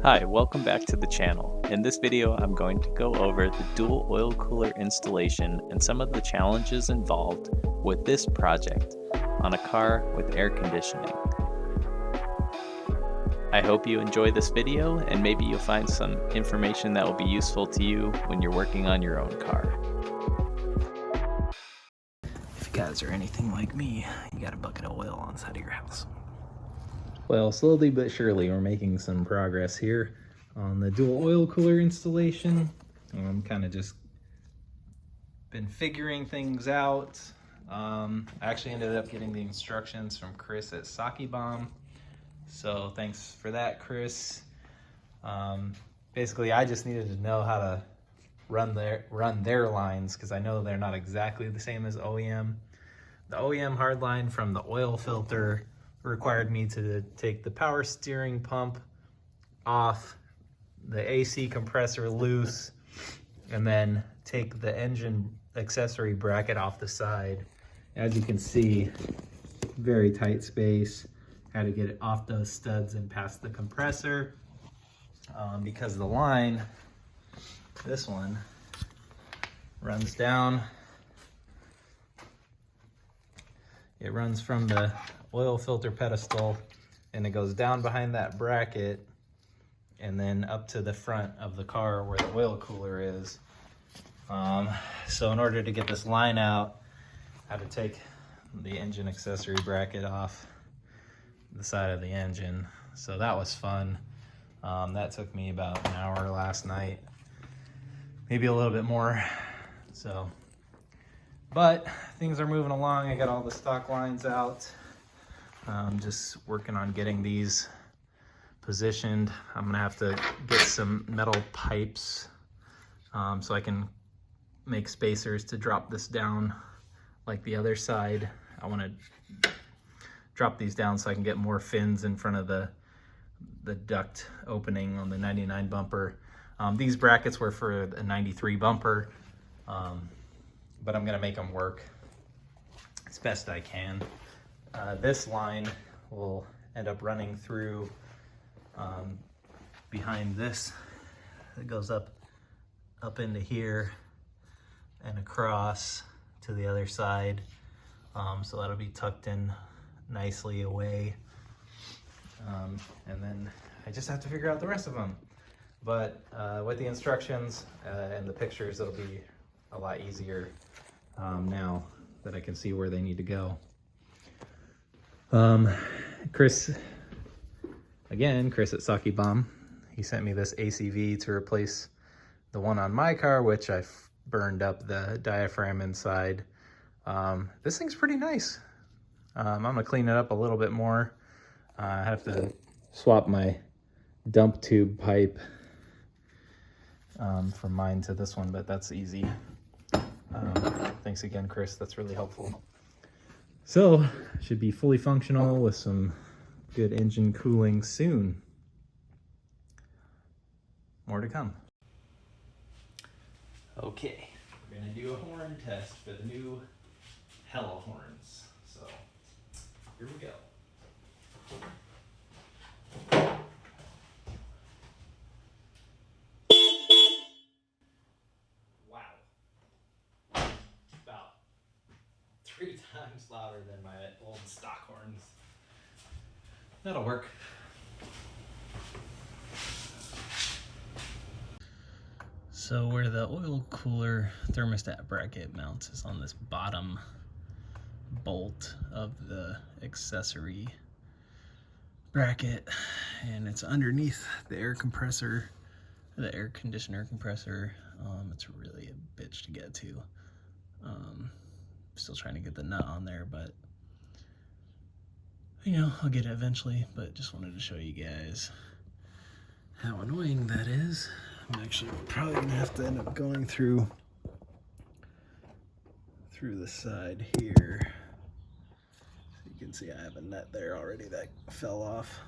Hi, welcome back to the channel. In this video, I'm going to go over the dual oil cooler installation and some of the challenges involved with this project on a car with air conditioning. I hope you enjoy this video and maybe you'll find some information that will be useful to you when you're working on your own car. If you guys are anything like me, you got a bucket of oil on the side of your house. Well, slowly but surely we're making some progress here on the dual oil cooler installation. I'm kind of just been figuring things out. I actually ended up getting the instructions from Chris at Sakebomb. So thanks for that, Chris. Basically, I just needed to know how to run their lines because I know they're not exactly the same as OEM. The OEM hardline from the oil filter required me to take the power steering pump off, the AC compressor loose, and then take the engine accessory bracket off the side. As you can see, very tight space. Had to get it off those studs and past the compressor because the line, this one, runs down. It runs from the oil filter pedestal and it goes down behind that bracket and then up to the front of the car where the oil cooler is. So in order to get this line out, I had to take the engine accessory bracket off the side of the engine. So that was fun. That took me about an hour last night, maybe a little bit more. But things are moving along. I got all the stock lines out. Just working on getting these positioned. I'm gonna have to get some metal pipes so I can make spacers to drop this down like the other side. I wanna drop these down so I can get more fins in front of the duct opening on the 99 bumper. These brackets were for a 93 bumper, but I'm gonna make them work as best I can. This line will end up running through behind this. It goes up into here and across to the other side. So that'll be tucked in nicely away. And then I just have to figure out the rest of them. But with the instructions and the pictures, it'll be a lot easier now that I can see where they need to go. Chris at Sakebomb, he sent me this ACV to replace the one on my car, which I burned up the diaphragm inside. This thing's pretty nice. I'm gonna clean it up a little bit more. I have to swap my dump tube pipe from mine to this one, but that's easy. Thanks again, Chris, that's really helpful. So, should be fully functional with some good engine cooling soon. More to come. Okay, we're gonna do a horn test for the new Hella horns. So, here we go. Wow. About 3 times louder than my old stock horns. That'll work. So where the oil cooler thermostat bracket mounts is on this bottom bolt of the accessory bracket, and it's underneath the air compressor, the air conditioner compressor. It's really a bitch to get to. Still trying to get the nut on there, but you know, I'll get it eventually. But just wanted to show you guys how annoying that is. I'm actually probably gonna have to end up going through the side here. So you can see I have a nut there already that fell off.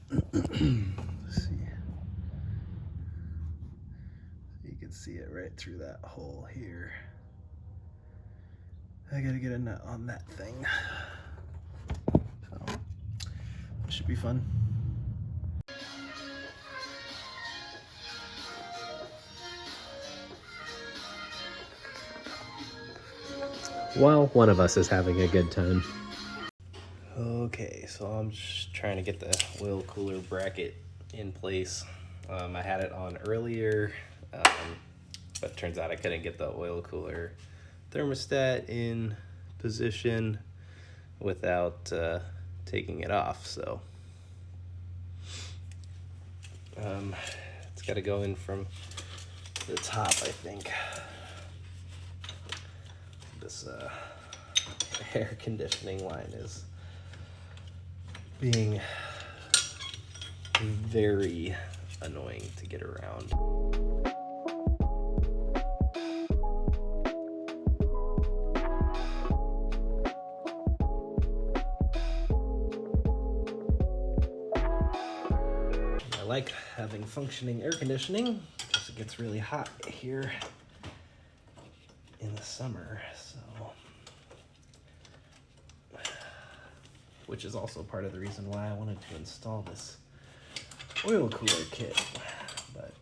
Let's see. You can see it right through that hole here. I gotta get a nut on that thing. So should be fun. Well, one of us is having a good time. Okay, so I'm just trying to get the oil cooler bracket in place. I had it on earlier, but turns out I couldn't get the oil cooler thermostat in position without taking it off, so it's got to go in from the top, I think. This air conditioning line is being very annoying to get around. I like having functioning air conditioning because it gets really hot here in the summer, so which is also part of the reason why I wanted to install this oil cooler kit, but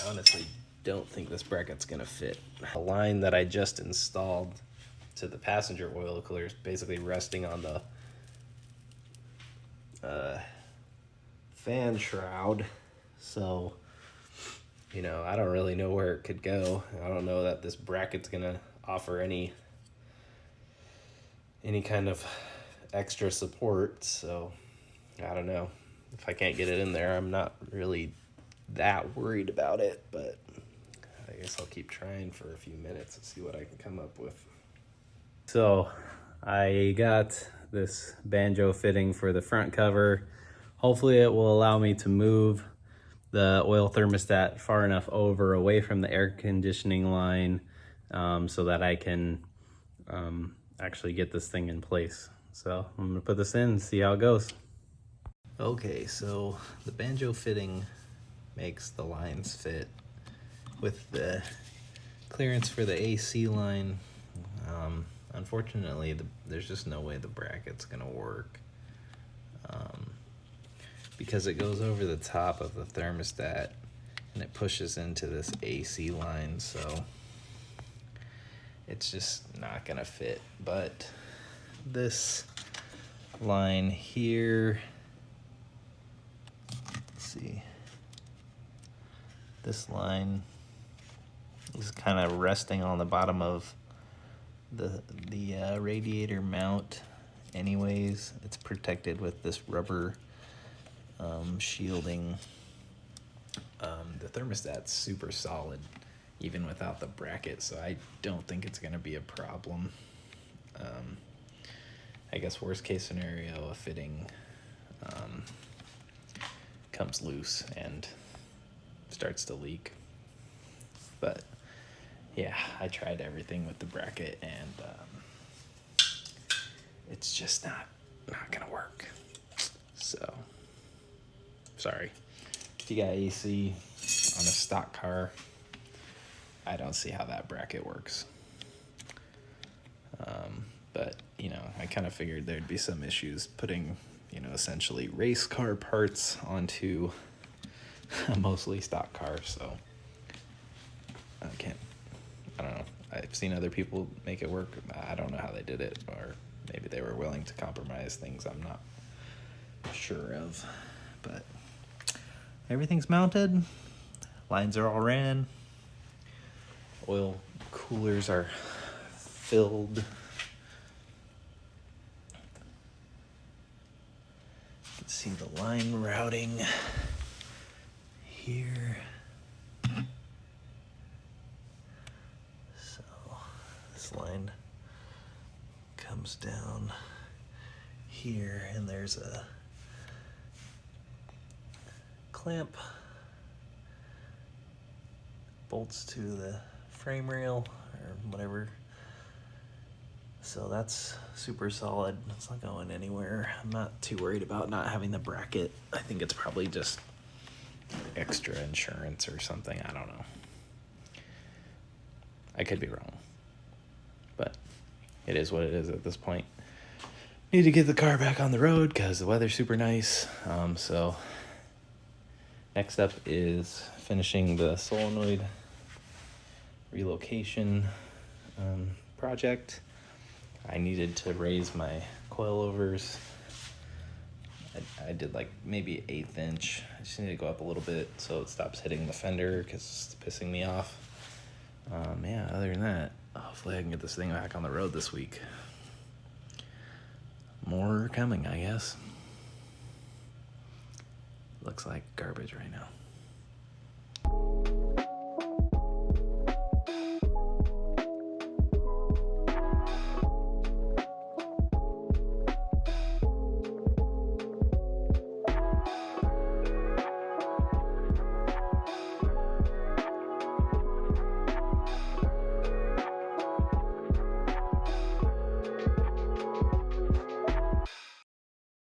I honestly don't think this bracket's gonna fit. The line that I just installed to the passenger oil cooler is basically resting on the fan shroud, so you know, I don't really know where it could go. I don't know that this bracket's gonna offer any kind of extra support, so I don't know. If I can't get it in there, I'm not really that worried about it, but I guess I'll keep trying for a few minutes and see what I can come up with. So I got this banjo fitting for the front cover. Hopefully it will allow me to move the oil thermostat far enough away from the air conditioning line, so that I can actually get this thing in place. So I'm gonna put this in and see how it goes. Okay, so the banjo fitting makes the lines fit with the clearance for the AC line. Unfortunately, there's just no way the bracket's gonna work, because it goes over the top of the thermostat and it pushes into this AC line, so it's just not gonna fit. But this line here, let's see, this line is kind of resting on the bottom of the radiator mount anyways. It's protected with this rubber shielding. The thermostat's super solid even without the bracket, so I don't think it's gonna be a problem. I guess worst case scenario, a fitting comes loose and starts to leak. But yeah, I tried everything with the bracket and it's just not gonna work. So sorry. If you got AC on a stock car, I don't see how that bracket works. But you know, I kind of figured there'd be some issues putting, you know, essentially race car parts onto a mostly stock car, so I don't know. I've seen other people make it work. I don't know how they did it, or maybe they were willing to compromise things I'm not sure of. But everything's mounted, lines are all ran, oil coolers are filled. You can see the line routing here. So this line comes down here, and there's a clamp, bolts to the frame rail or whatever. So that's super solid. It's not going anywhere. I'm not too worried about not having the bracket. I think it's probably just extra insurance or something. I don't know. I could be wrong, but it is what it is at this point. need to get the car back on the road because the weather's super nice. So next up is finishing the solenoid relocation project. I needed to raise my coilovers. I did like maybe 1/8 inch. I just need to go up a little bit so it stops hitting the fender because it's pissing me off. Yeah, other than that, hopefully I can get this thing back on the road this week. More coming, I guess. Looks like garbage right now.